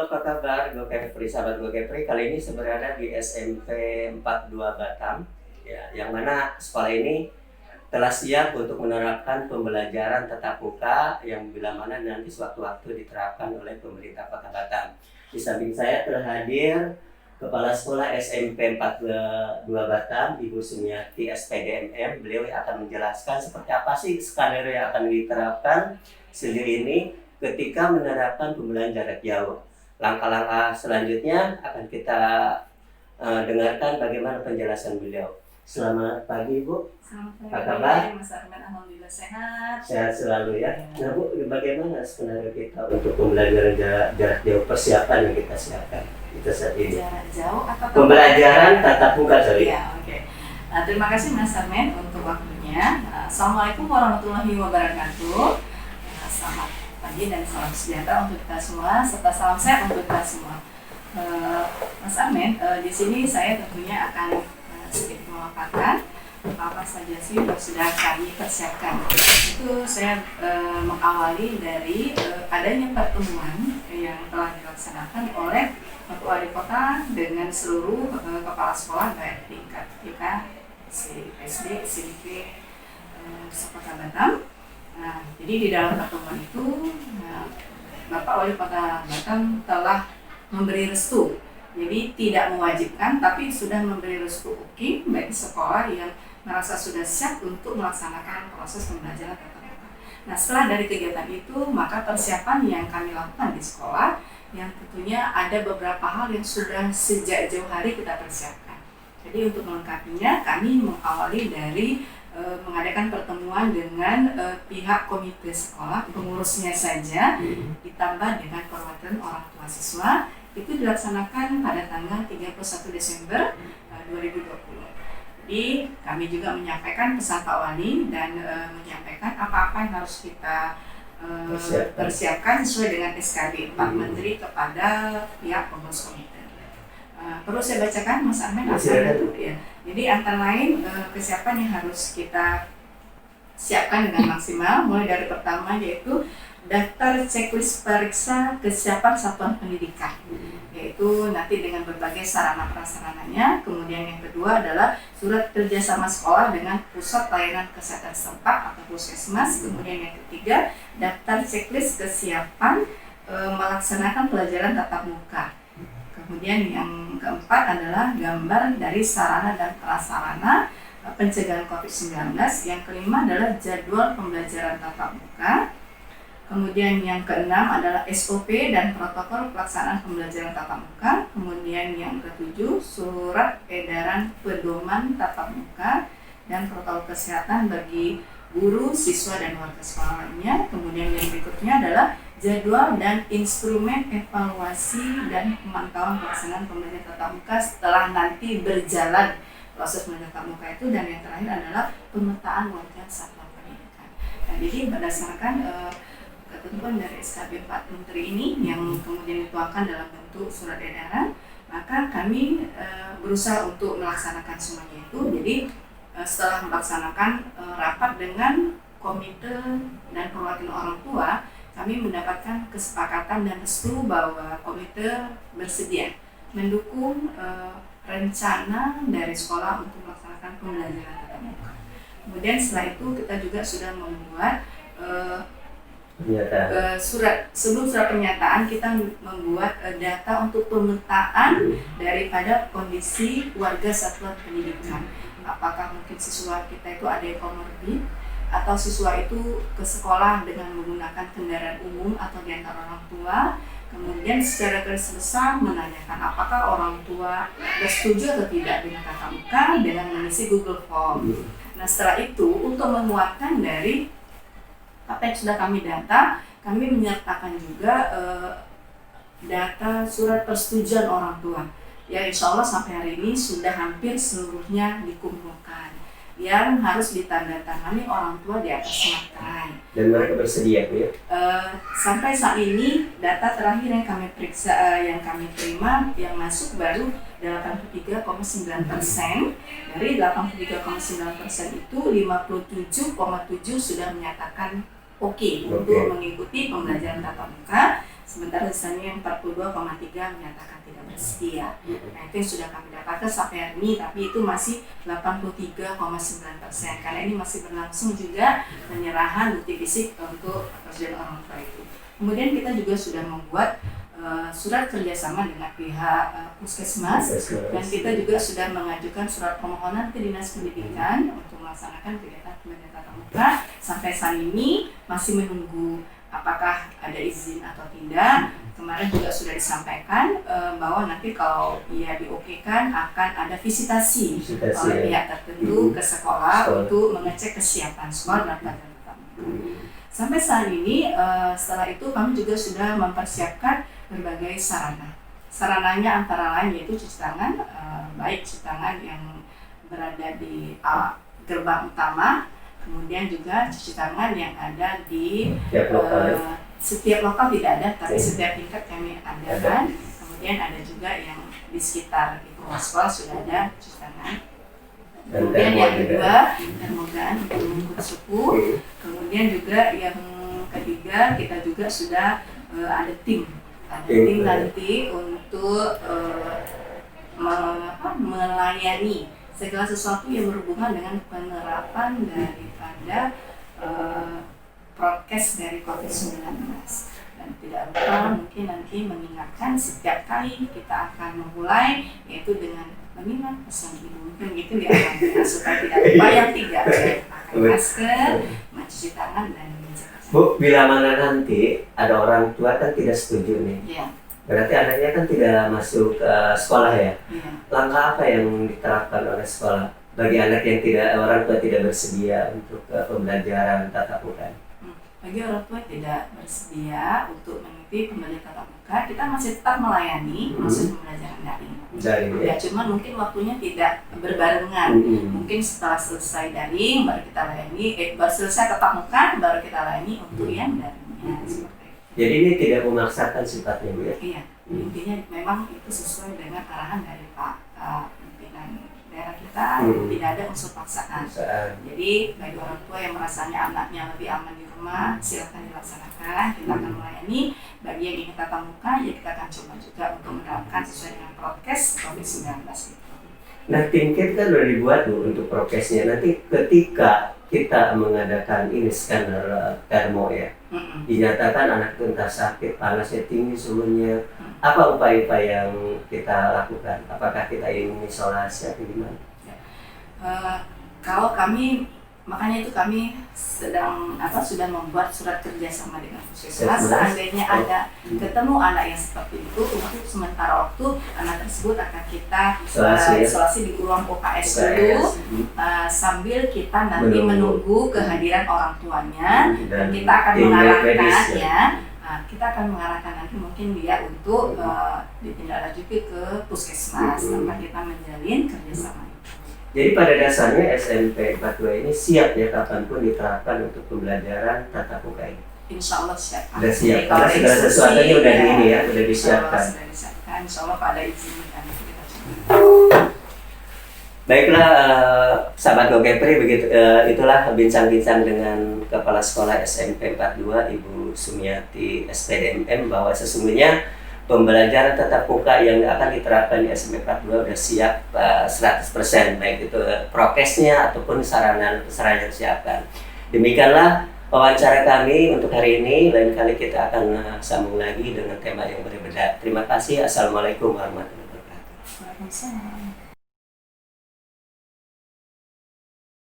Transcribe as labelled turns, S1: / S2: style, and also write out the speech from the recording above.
S1: apa kabar GoCapri, sahabat GoCapri? Kali ini saya berada di SMP 42 Batam, ya, yang mana sekolah ini telah siap untuk menerapkan pembelajaran tatap muka yang bila mana nanti sewaktu-waktu diterapkan oleh pemerintah Kota Batam. Di samping saya telah hadir Kepala Sekolah SMP 42 Batam, Ibu Sumiati SPDMM. Beliau akan menjelaskan seperti apa sih skenario yang akan diterapkan sejauh ini ketika menerapkan pembelajaran jarak jauh. Langkah-langkah selanjutnya akan kita dengarkan bagaimana penjelasan beliau. Selamat pagi, Bu.
S2: Selamat pagi.
S1: Apa kabar?
S2: Mas Arman, alhamdulillah sehat.
S1: Sehat selalu ya. Nah, Bu, bagaimana skenario kita untuk pembelajaran jarak jauh, persiapan yang kita siapkan kita saat ini?
S2: Jarak jauh atau
S1: Pembelajaran tatap muka, sorry.
S2: Ya, oke. Nah, terima kasih Mas Arman untuk waktunya. Assalamualaikum warahmatullahi wabarakatuh. Selamat pagi dan salam sejahtera untuk kita semua serta salam sehat untuk kita semua. Mas Arman, di sini saya tentunya akan sedikit memaparkan apa saja sih yang sudah kami persiapkan. Itu saya mengawali dari adanya pertemuan yang telah dilaksanakan oleh Pak Wali Kota dengan seluruh kepala sekolah baik tingkat TK, SD, SMP, Kota Batam. Nah, jadi di dalam pertemuan itu Bapak Wali Kota Batam telah memberi restu. Jadi tidak mewajibkan, tapi sudah memberi restu bagi sekolah yang merasa sudah siap untuk melaksanakan proses pembelajaran tatap muka. Nah, setelah dari kegiatan itu, maka persiapan yang kami lakukan di sekolah, yang tentunya ada beberapa hal yang sudah sejak jauh hari kita persiapkan. Jadi untuk melengkapinya, kami mengawali dari mengadakan pertemuan dengan pihak komite sekolah, pengurusnya saja, ditambah dengan perwakilan orang tua siswa. Itu dilaksanakan pada tanggal 31 Desember 2020. Jadi kami juga menyampaikan pesan Pak Wali dan menyampaikan apa-apa yang harus kita persiapkan sesuai dengan SKB Pak Menteri kepada pihak pengurus komite. Perlu saya bacakan Mas Arman apa itu ya. Jadi antara lain kesiapan yang harus kita siapkan dengan maksimal, mulai dari pertama yaitu daftar checklist periksa kesiapan satuan pendidikan, yaitu nanti dengan berbagai sarana prasarananya. Kemudian yang kedua adalah surat kerjasama sekolah dengan pusat layanan kesehatan setempat atau puskesmas. Kemudian yang ketiga, daftar checklist kesiapan melaksanakan pelajaran tatap muka. Kemudian yang keempat adalah gambar dari sarana dan prasarana pencegahan COVID-19. Yang kelima adalah jadwal pembelajaran tatap muka. Kemudian yang keenam adalah SOP dan protokol pelaksanaan pembelajaran tatap muka. Kemudian yang ketujuh, surat edaran pedoman tatap muka dan protokol kesehatan bagi guru, siswa, dan warga sekolah lainnya. Kemudian yang berikutnya adalah jadwal dan instrumen evaluasi dan pemantauan pelaksanaan pembelajaran tatap muka setelah nanti berjalan proses pembelajaran tatap muka itu. Dan yang terakhir adalah pemetaan warga satuan pendidikan. Nah, jadi berdasarkan ketentuan dari SKB 4 Menteri ini yang kemudian dituangkan dalam bentuk surat edaran, maka kami berusaha untuk melaksanakan semuanya itu. Jadi setelah melaksanakan rapat dengan komite dan perwakilan orang tua, kami mendapatkan kesepakatan dan restu bahwa komite bersedia mendukung rencana dari sekolah untuk melaksanakan pembelajaran tatap muka. Kemudian setelah itu kita juga sudah membuat sebelum surat pernyataan kita membuat data untuk pemetaan daripada kondisi warga satuan pendidikan. Apakah mungkin siswa kita itu ada yang komorbid, atau siswa itu ke sekolah dengan menggunakan kendaraan umum atau diantar orang tua. Kemudian secara garis besar menanyakan apakah orang tua bersetuju atau tidak dengan tatap muka dengan mengisi Google Form. Nah, setelah itu untuk menguatkan dari apa yang sudah kami data, kami menyertakan juga data surat persetujuan orang tua. Ya, insya Allah sampai hari ini sudah hampir seluruhnya dikumpulkan, yang harus ditandatangani orang tua di atas materai. Dan
S1: mereka bersedia, Bu ya?
S2: Sampai saat ini data terakhir yang kami periksa, yang kami terima, yang masuk baru 83,9%. Dari 83,9% itu 57,7 sudah menyatakan oke untuk mengikuti pembelajaran tatap muka. sementara sisanya yang 42,3 menyatakan tidak bersedia. Nah, itu yang sudah kami dapatkan sampai hari ini, tapi itu masih 83,9%, karena ini masih berlangsung juga penyerahan bukti fisik untuk pekerjaan orang tua itu. Kemudian kita juga sudah membuat surat kerjasama dengan pihak puskesmas, dan kita juga sudah mengajukan surat permohonan ke Dinas Pendidikan untuk melaksanakan kegiatan pembelajaran tatap muka. Sampai saat ini masih menunggu apakah ada izin atau tidak. Kemarin juga sudah disampaikan bahwa nanti kalau ia diokekan akan ada visitasi oleh pihak tertentu ke sekolah untuk mengecek kesiapan sekolah dan pelajaran tatap muka. Sampai saat ini setelah itu kami juga sudah mempersiapkan berbagai sarana. Sarananya antara lain yaitu cuci tangan, baik cuci tangan yang berada di gerbang utama, kemudian juga cuci tangan yang ada di setiap lokal tidak ada, tapi setiap tingkat kami adakan. Kemudian ada juga yang di sekitar itu sekolah sudah ada cuci tangan. Kemudian yang kedua termogan untuk mengukur suhu. Kemudian juga yang ketiga kita juga sudah ada tim nanti untuk melayani segala sesuatu yang berhubungan dengan penerapan daripada prokes dari COVID-19. Dan tidak lupa mungkin nanti mengingatkan setiap kali kita akan memulai, yaitu dengan mengingat pesan ibu, mungkin gitu ya, supaya tidak lupa yang 3, pakai masker, mencuci tangan, dan
S1: Bu, bila mana nanti ada orang tua kan tidak setuju nih, berarti anaknya kan tidak masuk ke sekolah ya. Langkah apa yang diterapkan oleh sekolah bagi anak yang orang tua tidak bersedia untuk pembelajaran tatap muka?
S2: Bagi orang tua tidak bersedia untuk mengikuti pembelajaran tatap muka, kita masih tetap melayani proses pembelajaran daring. Ya, cuman mungkin waktunya tidak berbarengan. Mungkin setelah selesai daring baru kita layani, baru selesai tatap muka baru kita layani untuk yang daringnya.
S1: Jadi ini tidak memaksakan sifatnya, Bu ya?
S2: Iya, intinya memang itu sesuai dengan arahan dari Pak pimpinan daerah kita, tidak ada unsur paksaan. Jadi bagi orang tua yang merasanya anaknya lebih aman di rumah, silakan dilaksanakan. Kita akan melayani. Bagi yang ingin tatap muka, ya kita akan coba juga untuk menerapkan sesuai dengan prokes COVID-19 itu.
S1: Nah, tim kit kan sudah dibuat Bu untuk prokesnya. Nanti ketika kita mengadakan ini scanner termo ya, dinyatakan anak itu entah sakit, panasnya tinggi, suhunya, apa upaya-upaya yang kita lakukan? Apakah kita ingin isolasi atau gimana?
S2: Kalau kami, makanya itu kami sudah membuat surat kerjasama dengan puskesmas. Seandainya ada ketemu anak yang seperti itu, untuk sementara waktu anak tersebut akan kita isolasi di ruang OKS dulu, sambil kita nanti menunggu kehadiran orang tuanya, dan kita akan mengarahkan nanti mungkin dia untuk ditindaklanjuti ke puskesmas tempat kita menjalin kerjasama.
S1: Jadi pada dasarnya SMP 42 ini siap ya kapanpun diterapkan untuk pembelajaran tatap muka ini.
S2: Insya Allah siap.
S1: Sudah siap. Karena segala sesuatunya udah ini ya, udah disiapkan.
S2: Sudah disiapkan. Insya Allah pada izin kan kita coba.
S1: Baiklah, sahabat GoGepri, begitu itulah bincang-bincang dengan Kepala Sekolah SMP 42 Ibu Sumiati SPDMM bahwa sesungguhnya pembelajaran tatap muka yang akan diterapkan di SMP 42 sudah siap 100%, baik itu prokesnya ataupun sarana yang disiapkan. Demikianlah wawancara kami untuk hari ini. Lain kali kita akan sambung lagi dengan tema yang berbeda. Terima kasih. Assalamualaikum warahmatullahi wabarakatuh.
S2: Waalaikumsalam.